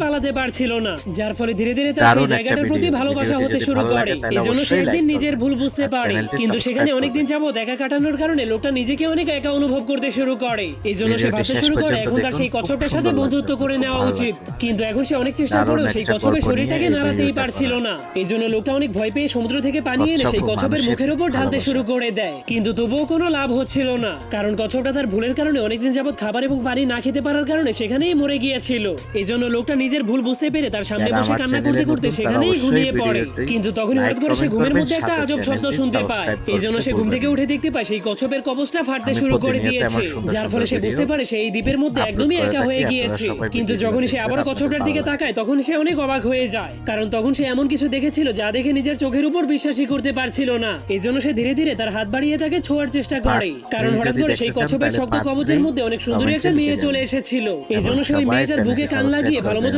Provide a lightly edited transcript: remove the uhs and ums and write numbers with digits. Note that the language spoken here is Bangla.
পালাতে পারছিল না, যার ফলে ধীরে ধীরে তার সেই জায়গাটার প্রতি ভালোবাসা হতে শুরু করে। এজন্য সে একদিন নিজের ভুল বুঝতে পারে, কিন্তু সেখানে অনেকদিন যাবত একা কাটানোর কারণে লোকটা নিজেকে অনেক একা অনুভব করতে শুরু করে। এজন্য সে ভাবতে শুরু করে এখন তার সেই কচ্ছপটার সাথে বন্ধুত্ব করে নেওয়া উচিত। কিন্তু এখন সে অনেক চেষ্টা করেও সেই কচ্ছপের শরীরটাকে নাড়াতেই পারছিল না। এজন্য লোকটা অনেক ভয় পেয়ে সমুদ্র থেকে পানি এনে সেই কচ্ছপের মুখের উপর ঢালতে শুরু করে দেয়, কিন্তু তবুও কোনো লাভ হচ্ছিল না, কারণ কচ্ছপটা তার ভুলের কারণে অনেকদিন যাবত খাবার এবং পানি না খেতে পারার কারণে সেখানেই মরে গিয়েছিল। এজন্য লোকটা নিজের ভুল বুঝতে পেরে তার সামনে বসে কান্না করতে করতে সেখানেই ঘুমিয়ে পড়ে। কিন্তু তখনই হঠাৎ করে সে ঘুমের মধ্যে একটা আজব শব্দ শুনতে পায়। এই জন্য সে ঘুম থেকে উঠে দেখতে পায় সেই কচ্ছপের কবচটা ফাটতে শুরু করে দিয়েছে, যার ফলে সে বুঝতে পারে সে এই দ্বীপের মধ্যে একদমই একা হয়ে গিয়েছে। কিন্তু যখনই সে আবারও কচ্ছপটার দিকে তাকায় তখন সে অনেক অবাক হয়ে যায়, কারণ তখন সে এমন কিছু দেখেছিল যা দেখে নিজের চোখের উপর বিশ্বাসই করতে পারছিল না। এই জন্য সে ধীরে ধীরে তার হাত বাড়িয়ে তাকে ছোঁয়ার চেষ্টা করে, কারণ হঠাৎ করে সেই কচ্ছপের শক্ত কবচের মধ্যে অনেক সুন্দরী একটা মেয়ে চলে এসেছিল। এই জন্য সে ওই মেয়েটার বুকে কান লাগিয়ে ভালোমতো